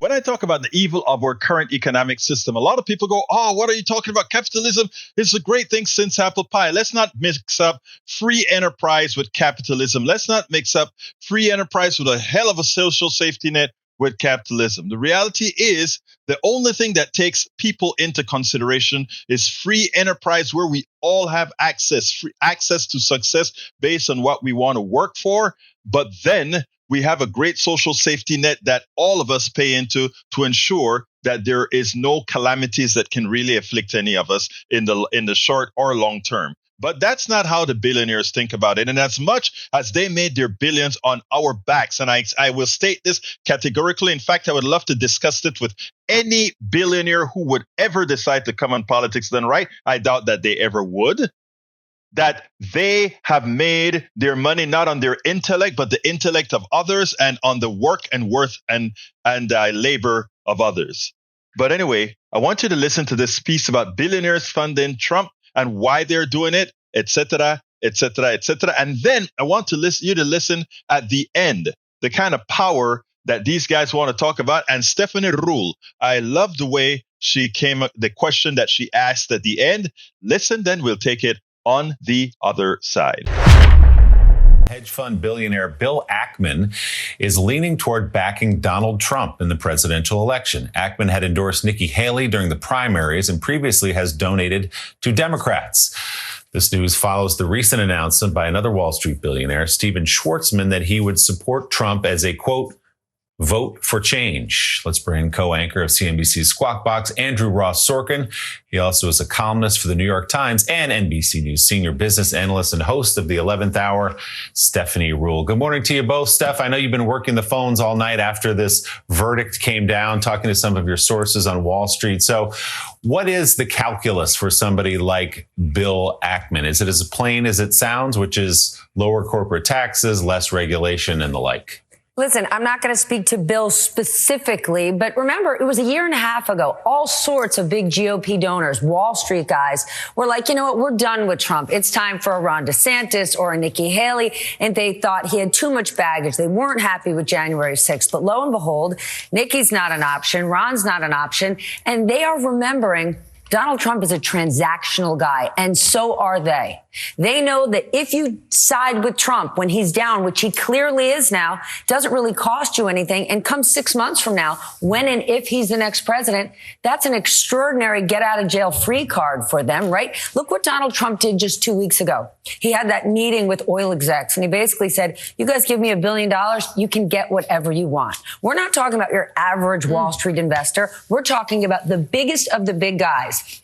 when I talk about the evil of our current economic system, a lot of people go, oh, what are you talking about? Capitalism is a great thing since apple pie. Let's not mix up free enterprise with capitalism. Let's not mix up free enterprise with a hell of a social safety net with capitalism. The reality is the only thing that takes people into consideration is free enterprise where we all have free access to success based on what we want to work for. But then we have a great social safety net that all of us pay into to ensure that there is no calamities that can really afflict any of us in the short or long term. But that's not how the billionaires think about it. And as much as they made their billions on our backs, and I will state this categorically. In fact, I would love to discuss it with any billionaire who would ever decide to come on Politics Done Right. I doubt that they ever would. That they have made their money not on their intellect, but the intellect of others and on the work and worth and labor of others. But anyway, I want you to listen to this piece about billionaires funding Trump and why they're doing it, etc., etc., etc. And then I want you to listen at the end, the kind of power that these guys want to talk about. And Stephanie Ruhle, I love the way the question that she asked at the end. Listen, then we'll take it on the other side. Hedge fund billionaire Bill Ackman is leaning toward backing Donald Trump in the presidential election. Ackman had endorsed Nikki Haley during the primaries and previously has donated to Democrats. This news follows the recent announcement by another Wall Street billionaire, Steven Schwartzman, that he would support Trump as a, quote, vote for change. Let's bring in co-anchor of CNBC's Squawk Box, Andrew Ross Sorkin. He also is a columnist for the New York Times and NBC News senior business analyst and host of the 11th Hour, Stephanie Ruhle. Good morning to you both. Steph, I know you've been working the phones all night after this verdict came down, talking to some of your sources on Wall Street. So what is the calculus for somebody like Bill Ackman? Is it as plain as it sounds, which is lower corporate taxes, less regulation, and the like? Listen, I'm not going to speak to Bill specifically, but remember, it was a year and a half ago. All sorts of big GOP donors, Wall Street guys, were like, you know what, we're done with Trump. It's time for a Ron DeSantis or a Nikki Haley. And they thought he had too much baggage. They weren't happy with January 6th. But lo and behold, Nikki's not an option. Ron's not an option. And they are remembering Donald Trump is a transactional guy, and so are they. They know that if you side with Trump when he's down, which he clearly is now, doesn't really cost you anything. And come 6 months from now, when and if he's the next president, that's an extraordinary get out of jail free card for them, right? Look what Donald Trump did just 2 weeks ago. He had that meeting with oil execs, and he basically said, you guys give me $1 billion, you can get whatever you want. We're not talking about your average Wall Street investor. We're talking about the biggest of the big guys.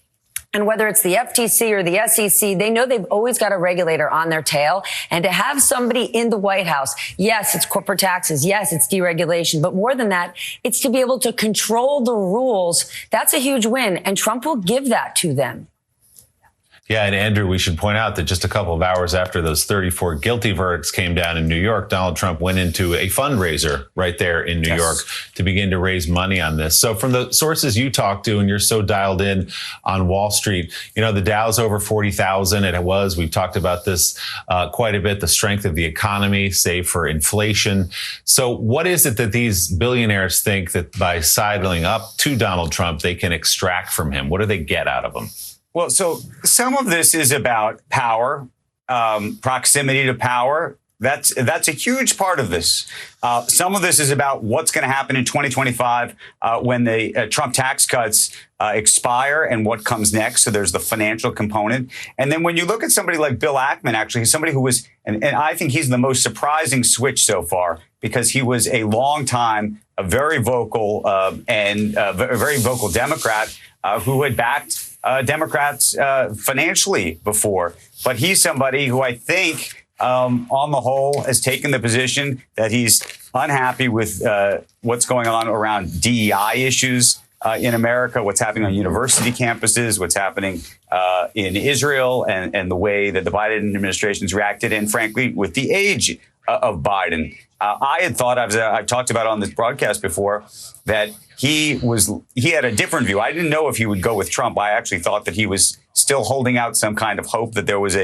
And whether it's the FTC or the SEC, they know they've always got a regulator on their tail. And to have somebody in the White House, yes, it's corporate taxes. Yes, it's deregulation. But more than that, it's to be able to control the rules. That's a huge win. And Trump will give that to them. Yeah, and Andrew, we should point out that just a couple of hours after those 34 guilty verdicts came down in New York, Donald Trump went into a fundraiser right there in New York to begin to raise money on this. So from the sources you talk to, and you're so dialed in on Wall Street, you know, the Dow's over 40,000. We've talked about this quite a bit, the strength of the economy, save for inflation. So what is it that these billionaires think that by sidling up to Donald Trump, they can extract from him? What do they get out of him? Well, so some of this is about power, proximity to power. That's a huge part of this. Some of this is about what's going to happen in 2025 when the Trump tax cuts expire and what comes next. So there's the financial component. And then when you look at somebody like Bill Ackman, actually, he's somebody who was, and I think he's the most surprising switch so far, because he was a long time, a very vocal very vocal Democrat who had backed Democrats financially before. But he's somebody who I think, on the whole, has taken the position that he's unhappy with what's going on around DEI issues in America, what's happening on university campuses, what's happening in Israel, and the way that the Biden administration's reacted, and frankly, with the age of Biden. I had thought, I've talked about on this broadcast before, that he had a different view. I didn't know if he would go with Trump. I actually thought that he was still holding out some kind of hope that there was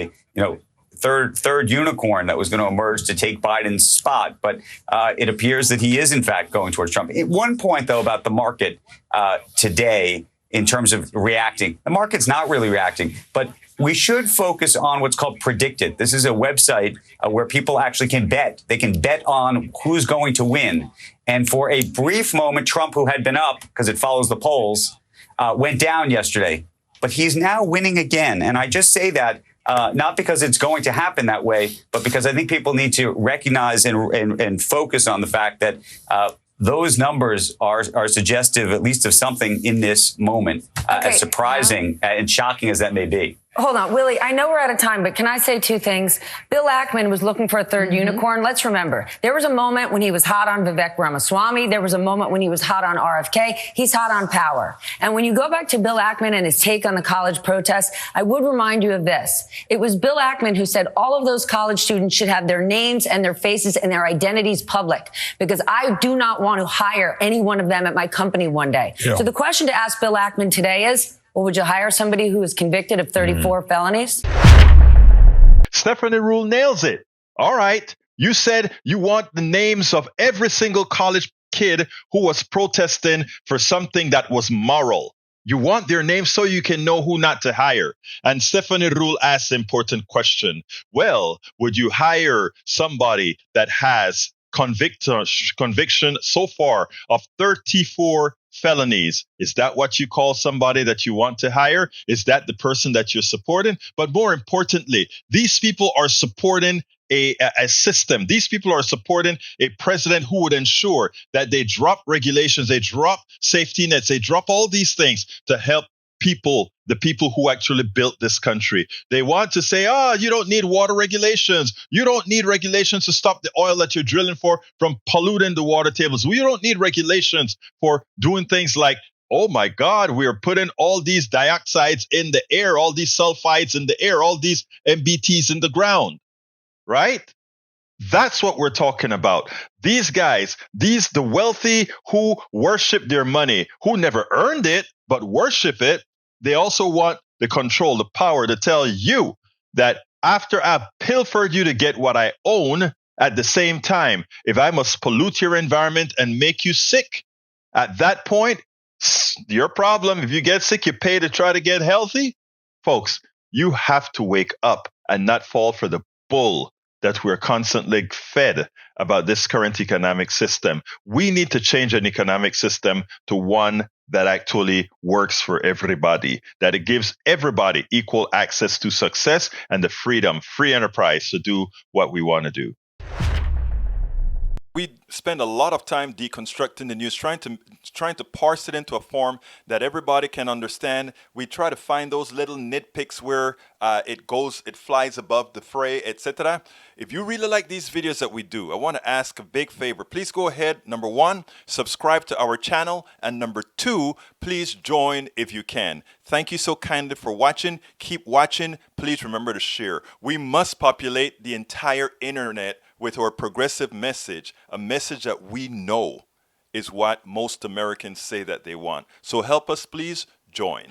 third unicorn that was going to emerge to take Biden's spot. But it appears that he is, in fact, going towards Trump. At one point, though, about the market today in terms of reacting, the market's not really reacting, but we should focus on what's called Predicted. This is a website where people actually can bet. They can bet on who's going to win. And for a brief moment, Trump, who had been up because it follows the polls, went down yesterday. But he's now winning again. And I just say that not because it's going to happen that way, but because I think people need to recognize and focus on the fact that those numbers are suggestive, at least, of something in this moment, as surprising and shocking as that may be. Hold on, Willie, I know we're out of time, but can I say two things? Bill Ackman was looking for a third unicorn. Let's remember, there was a moment when he was hot on Vivek Ramaswamy. There was a moment when he was hot on RFK. He's hot on power. And when you go back to Bill Ackman and his take on the college protests, I would remind you of this. It was Bill Ackman who said all of those college students should have their names and their faces and their identities public, because I do not want to hire any one of them at my company one day. Yeah. So the question to ask Bill Ackman today is, well, would you hire somebody who is convicted of 34 felonies? Stephanie Rule nails it. All right. You said you want the names of every single college kid who was protesting for something that was moral. You want their names so you can know who not to hire. And Stephanie Rule asks an important question. Well, would you hire somebody that has conviction so far of 34 felonies? Is that what you call somebody that you want to hire? Is that the person that you're supporting? But more importantly, these people are supporting a system. These people are supporting a president who would ensure that they drop regulations, they drop safety nets, they drop all these things to help people, the people who actually built this country. They want to say, you don't need water regulations. You don't need regulations to stop the oil that you're drilling for from polluting the water tables. You don't need regulations for doing things like, oh my God, we're putting all these dioxides in the air, all these sulfides in the air, all these MBTs in the ground, right? That's what we're talking about. These guys, the wealthy who worship their money, who never earned it, but worship it, they also want the control, the power to tell you that after I've pilfered you to get what I own, at the same time, if I must pollute your environment and make you sick, at that point, your problem. If you get sick, you pay to try to get healthy. Folks, you have to wake up and not fall for the bull that we're constantly fed about this current economic system. We need to change an economic system to one that actually works for everybody, that it gives everybody equal access to success and the freedom, free enterprise to do what we want to do. We spend a lot of time deconstructing the news, trying to parse it into a form that everybody can understand. We try to find those little nitpicks where it flies above the fray, etc. If you really like these videos that we do, I want to ask a big favor. Please go ahead. Number one, subscribe to our channel. And number two, please join if you can. Thank you so kindly for watching. Keep watching. Please remember to share. We must populate the entire internet with our progressive message, a message that we know is what most Americans say that they want. So help us, please join.